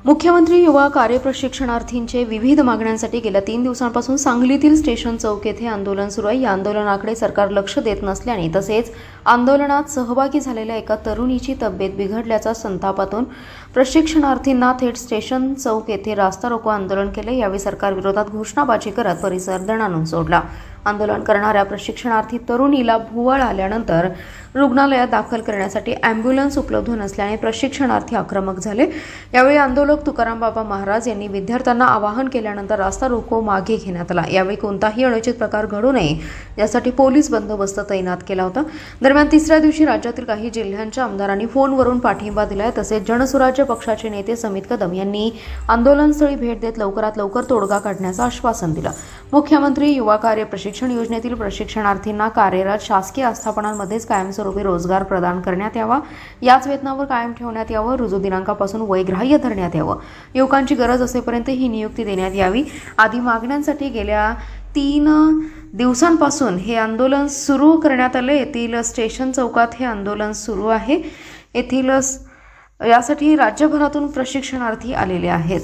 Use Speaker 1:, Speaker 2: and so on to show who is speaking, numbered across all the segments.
Speaker 1: मुख्यमंत्री युवा कार्यप्रशिक्षणार्थींचे विविध मागण्यांसाठी गेल्या 3 दिवसांपासून सांगलीतील स्टेशन चौक येथे आंदोलन सुरू आहे। या आंदोलनाकडे सरकार लक्ष देत नसल्याने तसेच आंदोलनात सहभागी झालेल्या एका तरुणीची तब्येत बिघडल्याच्या संतापातून प्रशिक्षणार्थींना थेट स्टेशन चौक येथे रास्ता रोको आंदोलन केले। यावेळी सरकार विरोधात घोषणाबाजी करत परिसर दणाणून सोडला। आंदोलन करणाऱ्या प्रशिक्षणार्थी तरुणीला भुवळ आल्यानंतर रुग्णालयात दाखल करण्यासाठी ॲम्ब्युलन्स उपलब्ध नसल्याने प्रशिक्षणार्थी आक्रमक झाले। यावेळी आंदोलक तुकाराम बाबा महाराज यांनी विद्यार्थ्यांना आवाहन केल्यानंतर रास्ता रोको मागे घेण्यात आला। यावेळी कोणताही अनुचित प्रकार घडू नये यासाठी पोलीस बंदोबस्त तैनात केला होता। दरम्यान तिसऱ्या दिवशी राज्यातील काही जिल्ह्यांच्या आमदारांनी फोनवरून पाठिंबा दिलाय। तसेच जनसुराज्य पक्षाचे नेते समित कदम यांनी आंदोलनस्थळी भेट देत लवकरात लवकर तोडगा काढण्याचं आश्वासन दिलं। मुख्यमंत्री युवा कार्य प्रशिक्षण योजनेतील प्रशिक्षणार्थींना कार्यरत शासकीय आस्थापनांमध्येच कायमस्वरूपी रोजगार प्रदान करण्यात यावा, याच वेतनावर कायम ठेवण्यात यावं, रुजू दिनांकापासून वयग्राह्य धरण्यात यावं, युवकांची गरज असेपर्यंत ही नियुक्ती देण्यात यावी आदी मागण्यांसाठी गेल्या 3 दिवसांपासून हे आंदोलन सुरू करण्यात आले। येथील स्टेशन चौकात हे आंदोलन सुरू आहे। येथील यासाठी राज्यभरातून प्रशिक्षणार्थी आलेले आहेत।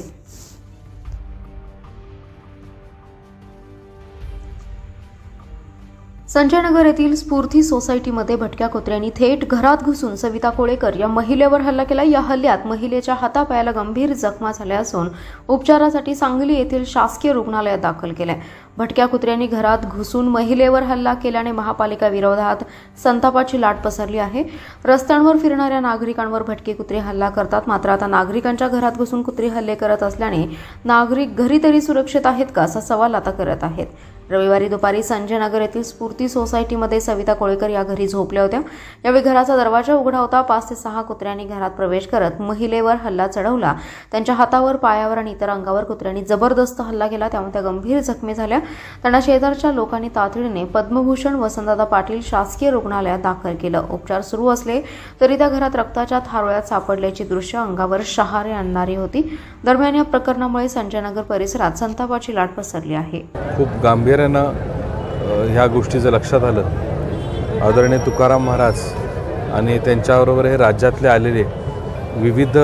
Speaker 1: संजयनगर येथील स्फूर्ती सोसायटीमध्ये भटक्या कुत्र्यांनी थेट घरात घुसून सविता कोळेकर या महिलेवर हल्ला केला। या हल्ल्यात महिलेच्या हातापायाला गंभीर जखमा झाल्या असून उपचारासाठी सांगली येथील शासकीय रुग्णालयात दाखल केले। भटक्या कुत्र्यांनी घरात घुसून महिलेवर हल्ला केल्याने महापालिका विरोधात संतापाची लाट पसरली आहे। रस्त्यांवर फिरणाऱ्या नागरिकांवर भटके कुत्रे हल्ला करतात, मात्र आता नागरिकांच्या घरात घुसून कुत्रे हल्ले करत असल्याने नागरिक घरी तरी सुरक्षित आहेत का असा सवाल आता करत आहेत। रविवारी दुपारी संजयनगर येथील स्फूर्ती सोसायटीमध्ये सविता कोळेकर या घरी झोपल्या होत्या। यावेळी घराचा दरवाजा उघडा होता। 5 ते 6 कुत्र्यांनी घरात प्रवेश करत महिलेवर हल्ला चढवला। त्यांच्या हातावर, पायावर आणि इतर अंगावर कुत्र्यांनी जबरदस्त हल्ला केला, त्यामुळे त्या गंभीर जखमी झाल्या। त्यांना शेजारच्या लोकांनी तातडीने पद्मभूषण वसंतदादा पाटील शासकीय रुग्णालयात दाखल केलं। उपचार सुरू असले तरी त्या घरात रक्ताच्या थारोळ्यात सापडल्याची दृश्य अंगावर शहारे आणणारी होती। दरम्यान या प्रकरणामुळे संजयनगर परिसरात संतापाची लाट पसरली आहे।
Speaker 2: खूप गांभीर्यानं ह्या गोष्टीचं लक्षात आलं। आदरणीय तुकाराम महाराज आणि त्यांच्याबरोबर हे राज्यातले आलेले विविध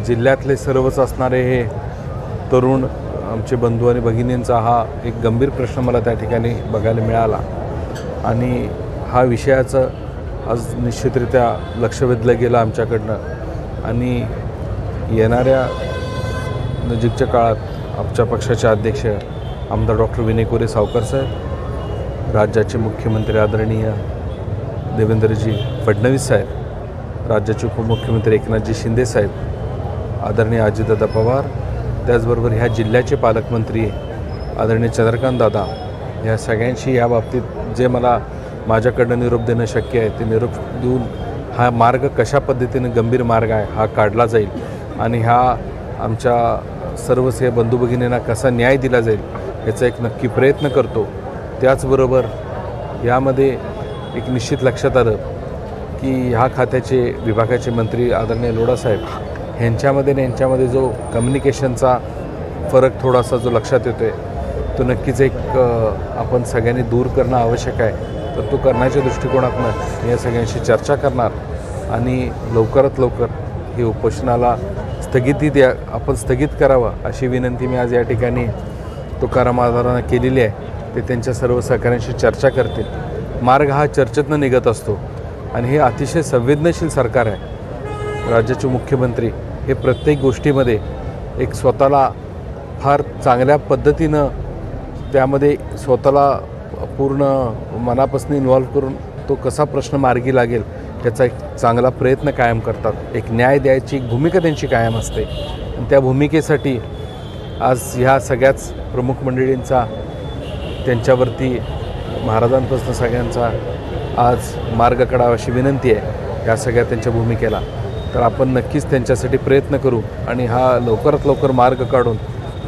Speaker 2: जिल्ह्यातले सर्वच असणारे हे तरुण आमचे बंधू आणि भगिनींचा हा एक गंभीर प्रश्न मला त्या ठिकाणी बघायला मिळाला आणि हा विषयाचं आज निश्चितरित्या लक्ष वेधलं गेलं आमच्याकडनं आणि येणाऱ्या नजीकच्या काळात आमच्या पक्षाचे अध्यक्ष आमदार डॉक्टर विनय कोरे सावकर साहेब, राज्याचे मुख्यमंत्री आदरणीय देवेंद्रजी फडणवीस साहेब, राज्याचे उपमुख्यमंत्री एकनाथजी शिंदे साहेब, आदरणीय अजितदादा पवार, त्याचबरोबर ह्या जिल्ह्याचे पालकमंत्री आदरणीय चंद्रकांत दादा, ह्या सगळ्यांशी या बाबतीत जे मला माझ्याकडनं निरोप देणं शक्य आहे ते निरोप देऊन हा मार्ग कशा पद्धतीने गंभीर मार्ग आहे हा काढला जाईल आणि हा आमच्या सर्वच हे बंधू भगिनींना कसा न्याय दिला जाईल याचा एक नक्की प्रयत्न करतो। त्याचबरोबर यामध्ये एक निश्चित लक्षात आलं की ह्या खात्याचे विभागाचे मंत्री आदरणीय लोढासाहेब यांच्यामध्ये जो कम्युनिकेशनचा फरक थोडासा जो लक्षात येतो आहे तो नक्कीच एक आपण सगळ्यांनी दूर करणं आवश्यक आहे। तर तो करण्याच्या दृष्टिकोनातून या सगळ्यांशी चर्चा करणार आणि लवकरात लवकर हे उपोषणाला आपण स्थगित करावं अशी विनंती मी आज या ठिकाणी तुकाराम महाराजांना केलेली आहे। ते त्यांच्या सर्व सहकाऱ्यांशी चर्चा करतील। मार्ग हा चर्चेतनं निघत असतो आणि हे अतिशय संवेदनशील सरकार आहे। राज्याचे मुख्यमंत्री हे प्रत्येक गोष्टीमध्ये एक स्वतःला फार चांगल्या पद्धतीनं त्यामध्ये स्वतःला पूर्ण मनापासून इन्व्हॉल्व करून तो कसा प्रश्न मार्गी लागेल त्याचा एक चांगला प्रयत्न कायम करतात। एक न्याय द्यायची एक भूमिका त्यांची कायम असते आणि त्या भूमिकेसाठी आज ह्या सगळ्याच प्रमुख मंडळींचा त्यांच्यावरती महाराजांपासून सगळ्यांचा आज मार्ग काढावा अशी विनंती आहे या सगळ्या त्यांच्या भूमिकेला। तर आपण नक्कीच त्यांच्यासाठी प्रयत्न करू आणि हा लवकरात लवकर मार्ग काढून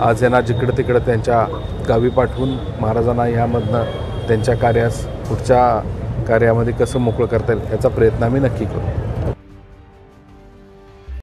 Speaker 2: आज यांना जिकडं तिकडं त्यांच्या गावी पाठवून महाराजांना ह्यामधनं त्यांच्या कार्यास पुढच्या कार्यामध्ये कसं मोकळं करता येईल याचा प्रयत्न आम्ही नक्की करू।